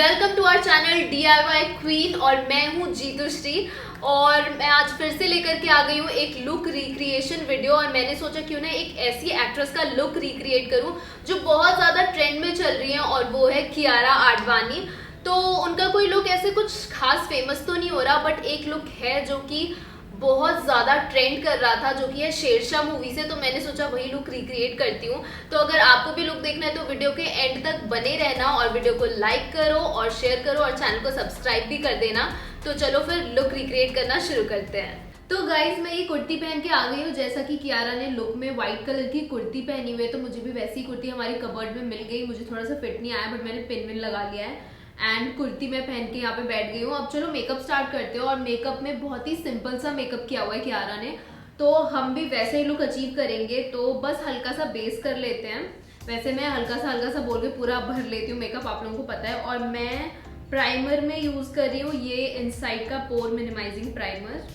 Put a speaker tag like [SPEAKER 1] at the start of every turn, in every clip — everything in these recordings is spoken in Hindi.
[SPEAKER 1] Welcome to our channel DIY queen और मैं हूँ जीतुश्री। और मैं आज फिर से लेकर के आ गई हूँ एक लुक रिक्रिएशन वीडियो। और मैंने सोचा क्यों ना एक ऐसी एक्ट्रेस का लुक रिक्रिएट करूँ जो बहुत ज़्यादा ट्रेंड में चल रही है, और वो है कियारा आडवाणी। तो उनका कोई लुक ऐसे कुछ खास फेमस तो नहीं हो रहा, बट एक लुक है जो कि बहुत ज़्यादा ट्रेंड कर रहा था, जो कि है शेरशाह मूवी से। तो मैंने सोचा वही लुक रिक्रिएट करती हूँ। तो अगर आपको भी लुक देखना है तो वीडियो के एंड तक बने रहना, और वीडियो को लाइक करो और शेयर करो और चैनल को सब्सक्राइब भी कर देना। तो चलो फिर लुक रिक्रिएट करना शुरू करते हैं। तो गाइज मैं ये कुर्ती पहन के आ गई हूँ। जैसा कि कियारा ने लुक में व्हाइट कलर की कुर्ती पहनी हुई है, तो मुझे भी वैसी कुर्ती हमारी कबर्ड में मिल गई। मुझे थोड़ा सा फिट नहीं आया, बट मैंने पिन विन लगा लिया है एंड कुर्ती मैं पहन के यहाँ पे बैठ गई हूँ। अब चलो मेकअप स्टार्ट करते हो। और मेकअप में बहुत ही सिंपल सा मेकअप किया हुआ है कियारा ने, तो हम भी वैसे ही लुक अचीव करेंगे। तो बस हल्का सा बेस कर लेते हैं। वैसे मैं हल्का सा बोल के पूरा भर लेती हूँ मेकअप, आप लोगों को पता है। और मैं प्राइमर में यूज कर रही हूँ ये इनसाइड का पोर मिनिमाइजिंग प्राइमर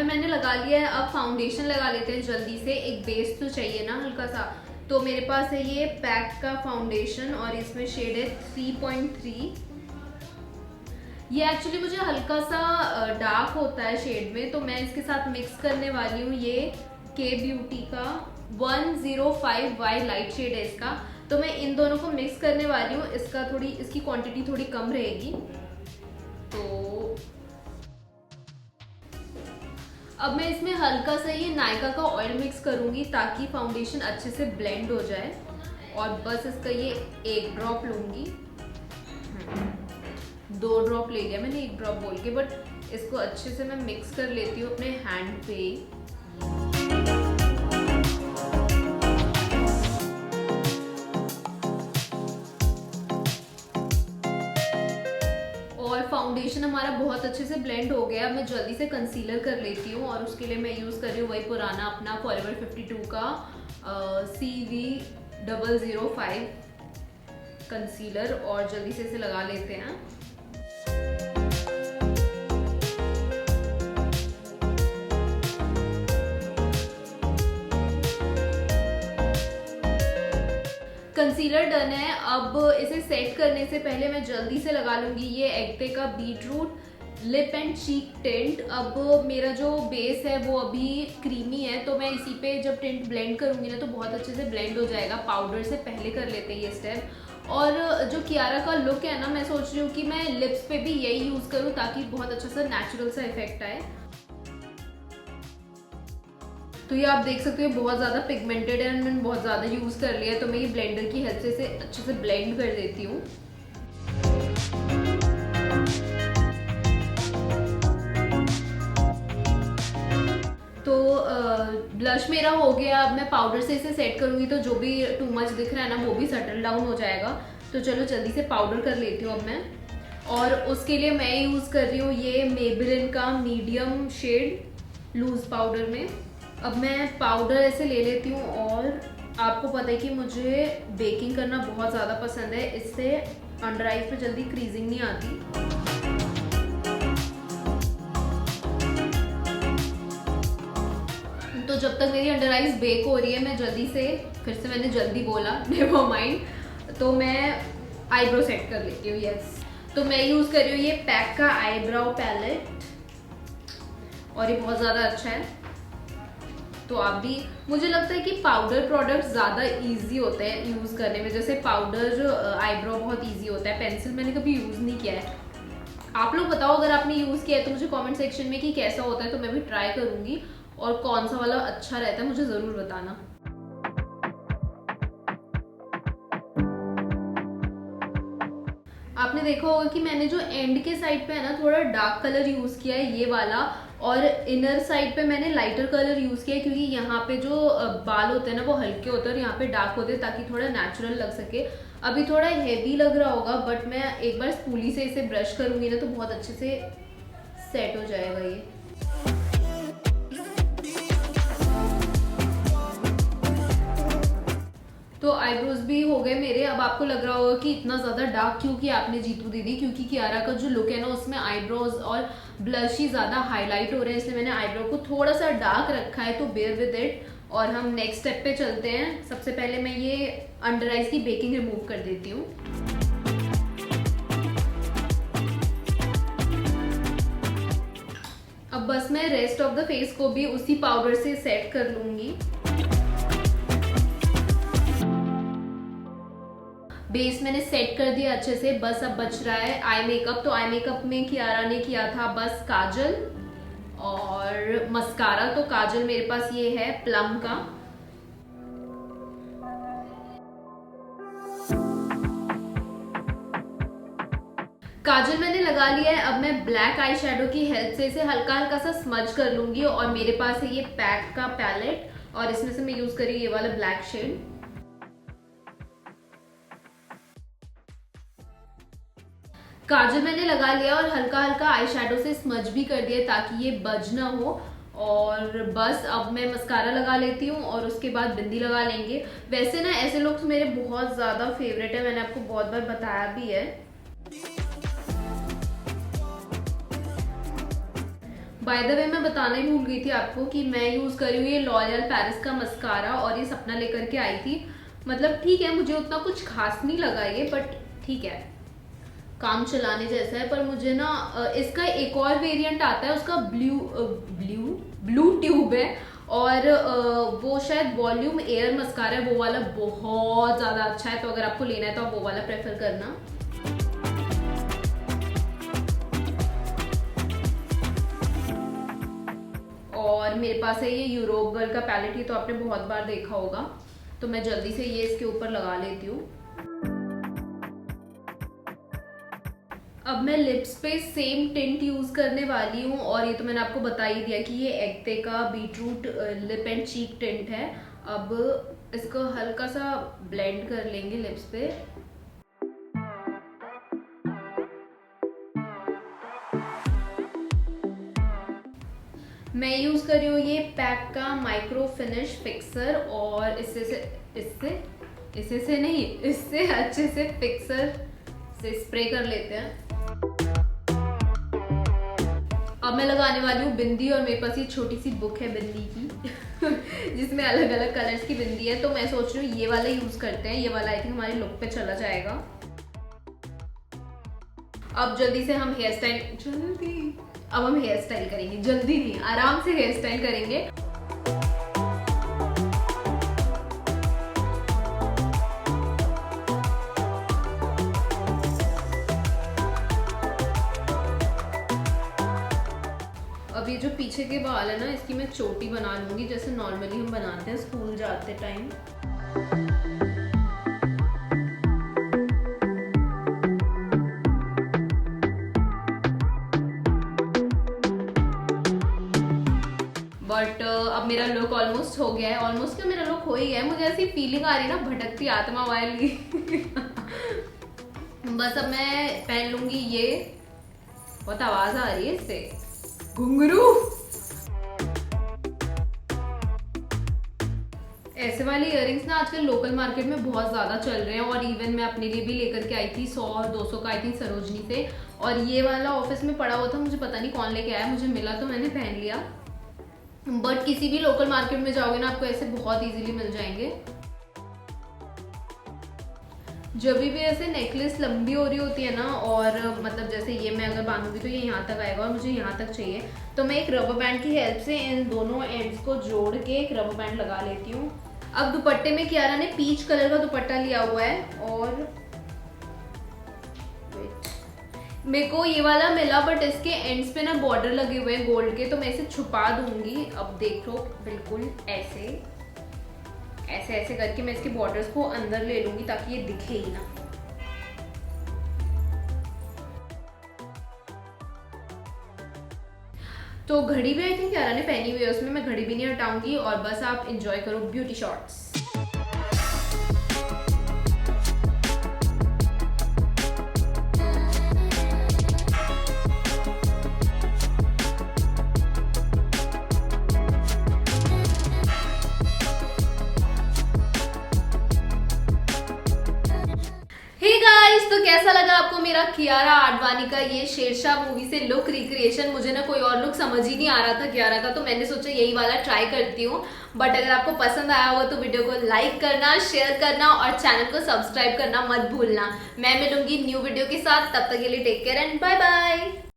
[SPEAKER 1] मैंने लगा लिया है। अब फाउंडेशन लगा लेते हैं जल्दी से, एक बेस तो चाहिए ना हल्का सा। तो मेरे पास है ये पैक का फाउंडेशन और इसमें शेड है 3.3। ये एक्चुअली मुझे हल्का सा डार्क होता है शेड में, तो मैं इसके साथ मिक्स करने वाली हूँ ये के ब्यूटी का 105Y लाइट शेड है इसका। तो मैं इन दोनों को मिक्स करने वाली हूँ। इसकी क्वांटिटी थोड़ी कम रहेगी। तो अब मैं इसमें हल्का सा ये नायका का ऑयल मिक्स करूंगी ताकि फाउंडेशन अच्छे से ब्लेंड हो जाए। और बस इसका ये 1 ड्रॉप लूंगी। 2 ड्रॉप ले लिया मैंने 1 ड्रॉप बोल के, बट इसको अच्छे से मैं मिक्स कर लेती हूँ अपने हैंड पे। और फाउंडेशन हमारा बहुत अच्छे से ब्लेंड हो गया। मैं जल्दी से कंसीलर कर लेती हूँ, और उसके लिए मैं यूज़ कर रही हूँ वही पुराना अपना फॉरएवर 52 का CV005 कंसीलर। और जल्दी से इसे लगा लेते हैं। कंसीलर डन है। अब इसे सेट करने से पहले मैं जल्दी से लगा लूंगी ये एक्टे का beetroot lip and cheek tint. अब मेरा जो बेस है वो अभी क्रीमी है, तो मैं इसी पे जब टिंट ब्लेंड करूंगी ना तो बहुत अच्छे से ब्लेंड हो जाएगा। पाउडर से पहले कर लेते हैं ये स्टेप। और जो कियारा का लुक है ना, मैं सोच रही हूँ कि मैं लिप्स पे भी यही यूज करूँ ताकि बहुत अच्छा सा नेचुरल सा इफेक्ट आए। तो ये आप देख सकते हो बहुत ज़्यादा पिगमेंटेड है, मैंने बहुत ज़्यादा यूज़ कर लिया है। तो मैं ये ब्लेंडर की हेल्प से इसे अच्छे से ब्लेंड कर देती हूँ। तो ब्लश मेरा हो गया। अब मैं पाउडर से इसे सेट करूँगी, तो जो भी टू मच दिख रहा है ना वो भी सेटल डाउन हो जाएगा। तो चलो जल्दी से पाउडर कर लेती हूँ अब मैं। और उसके लिए मैं यूज़ कर रही हूँ ये मेबेलिन का मीडियम शेड लूज पाउडर में। अब मैं पाउडर ऐसे ले लेती हूँ। और आपको पता है कि मुझे बेकिंग करना बहुत ज़्यादा पसंद है, इससे अंडर आईज पे जल्दी क्रीजिंग नहीं आती। तो जब तक मेरी अंडर आईज बेक हो रही है, मैं जल्दी से, फिर से मैंने जल्दी बोला, नेवर माइंड, तो मैं आईब्रो सेट कर लेती हूँ। यस, तो मैं यूज़ कर रही हूँ ये पैक का आईब्रो पैलेट, और ये बहुत ज़्यादा अच्छा है। तो आप भी, मुझे लगता है कि पाउडर प्रोडक्ट्स ज़्यादा इजी होते हैं यूज़ करने में। जैसे पाउडर आईब्रो बहुत इजी होता है, पेंसिल मैंने कभी यूज़ नहीं किया है। आप लोग बताओ अगर आपने यूज़ किया है तो मुझे कमेंट सेक्शन में कि कैसा होता है, तो मैं भी ट्राई करूँगी। और कौन सा वाला अच्छा रहता है मुझे ज़रूर बताना। आपने देखा होगा कि मैंने जो एंड के साइड पे है ना थोड़ा डार्क कलर यूज़ किया है, ये वाला। और इनर साइड पे मैंने लाइटर कलर यूज़ किया है, क्योंकि यहाँ पे जो बाल होते हैं ना वो हल्के होते हैं और यहाँ पे डार्क होते हैं, ताकि थोड़ा नेचुरल लग सके। अभी थोड़ा हेवी लग रहा होगा, बट मैं एक बार स्पूली से इसे ब्रश करूँगी ना तो बहुत अच्छे से सेट हो जाएगा ये। तो आईब्रोज भी हो गए मेरे। अब आपको लग रहा होगा कि इतना ज़्यादा डार्क क्यों किया आपने जीतू दीदी, क्योंकि कियारा का जो लुक है ना उसमें आईब्रोज और ब्लश ही ज़्यादा हाईलाइट हो रहे हैं, इसलिए मैंने आईब्रो को थोड़ा सा डार्क रखा है। तो बेयर विद इट। और हम नेक्स्ट स्टेप पे चलते हैं। सबसे पहले मैं ये अंडर आइज की बेकिंग रिमूव कर देती हूँ। अब बस मैं रेस्ट ऑफ द फेस को भी उसी पाउडर से सेट कर लूंगी। बेस मैंने सेट कर दिया अच्छे से, बस अब बच रहा है आई मेकअप। तो आई मेकअप में कियारा ने किया था बस काजल और मस्कारा। तो काजल मेरे पास ये है प्लम का। काजल मैंने लगा लिया है। अब मैं ब्लैक आई शेडो की हेल्प से इसे हल्का हल्का सा स्मज कर लूंगी। और मेरे पास है ये पैक का पैलेट और इसमें से मैं यूज करी ये वाला ब्लैक शेड। काजल मैंने लगा लिया और हल्का हल्का आई शेडो से स्मज भी कर दिया ताकि ये बज ना हो। और बस अब मैं मस्कारा लगा लेती हूँ और उसके बाद बिंदी लगा लेंगे। वैसे ना ऐसे लुक्स मेरे बहुत ज्यादा फेवरेट है, मैंने आपको बहुत बार बताया भी है। बाय द वे मैं बताना ही भूल गई थी आपको कि मैं यूज कर रही हूँ ये लॉरियल पेरिस का मस्कारा और ये सपना लेकर के आई थी। मतलब ठीक है, मुझे उतना कुछ खास नहीं लगा ये, बट ठीक है, काम चलाने जैसा है। पर मुझे ना इसका एक और वेरिएंट आता है, उसका ब्लू ट्यूब है और वो शायद वॉल्यूम एयर मस्कारा है। वो वाला बहुत ज्यादा अच्छा है, तो अगर आपको लेना है तो आप वो वाला प्रेफर करना। और मेरे पास है ये यूरोप गर्ल का पैलेट, ही तो आपने बहुत बार देखा होगा। तो मैं जल्दी से ये इसके ऊपर लगा लेती हूँ। अब मैं लिप्स पे सेम टिंट यूज करने वाली हूँ और ये तो मैंने आपको बता ही दिया कि ये एक्ते का beetroot lip and cheek tint है। अब इसको हल्का सा ब्लेंड कर लेंगे लिप्स पे। मैं यूज कर रही हूँ ये पैक का माइक्रो फिनिश फिक्सर और इससे अच्छे से फिक्सर से स्प्रे कर लेते हैं। अब मैं लगाने वाली हूँ बिंदी और मेरे पास ये छोटी सी बुक है बिंदी की जिसमें अलग अलग कलर्स की बिंदी है। तो मैं सोच रही हूँ ये वाला यूज करते हैं। ये वाला आई थिंक हमारे लुक पे चला जाएगा। अब जल्दी से हम हेयर स्टाइल करेंगे। जल्दी नहीं, आराम से हेयर स्टाइल करेंगे। अब ये जो पीछे के बाल है ना, इसकी मैं चोटी बना लूंगी जैसे नॉर्मली हम बनाते हैं स्कूल जाते टाइम। बट अब मेरा लुक ऑलमोस्ट हो गया है। ऑलमोस्ट क्या, मेरा लुक हो ही गया है। मुझे ऐसी फीलिंग आ रही है ना भटकती आत्मा वाली बस अब मैं पहन लूंगी ये। बहुत आवाज आ रही है इससे, घुंघरू। ऐसे वाले इयररिंग्स ना आजकल लोकल मार्केट में बहुत ज्यादा चल रहे हैं और इवन मैं अपने लिए भी लेकर के आई थी 100 और 200 का आई थी सरोजनी से। और ये वाला ऑफिस में पड़ा हुआ था, मुझे पता नहीं कौन लेके आया, मुझे मिला तो मैंने पहन लिया। बट किसी भी लोकल मार्केट में जाओगे ना, आपको ऐसे बहुत इजीली मिल जाएंगे। जब भी ऐसे नेकलेस लंबी हो रही होती है ना, और मतलब जैसे ये मैं अगर बांधूंगी तो ये यहाँ तक आएगा और मुझे यहाँ तक चाहिए, तो मैं एक रबर बैंड की हेल्प से इन दोनों एंड्स को जोड़ के एक रबर बैंड लगा लेती हूँ। अब दुपट्टे में कियारा ने पीच कलर का दुपट्टा लिया हुआ है और मेरे को ये वाला मिला, बट इसके एंड्स पे ना बॉर्डर लगे हुए हैं गोल्ड के, तो मैं इसे छुपा दूंगी। अब देखो बिल्कुल ऐसे ऐसे ऐसे करके मैं इसके बॉर्डर्स को अंदर ले लूंगी ताकि ये दिखे ही ना। तो घड़ी भी आई थिंक कियारा ने पहनी हुई है, उसमें मैं घड़ी भी नहीं हटाऊंगी और बस आप एंजॉय करो ब्यूटी शॉट्स। गाइस, तो कैसा लगा आपको मेरा कियारा आडवाणी का ये शेरशाह मूवी से लुक रिक्रिएशन? मुझे ना कोई और लुक समझ ही नहीं आ रहा था कियारा का, तो मैंने सोचा यही वाला ट्राई करती हूँ। बट अगर आपको पसंद आया हो तो वीडियो को लाइक करना, शेयर करना और चैनल को सब्सक्राइब करना मत भूलना। मैं मिलूंगी न्यू वीडियो के साथ, तब तक के लिए take care and bye bye.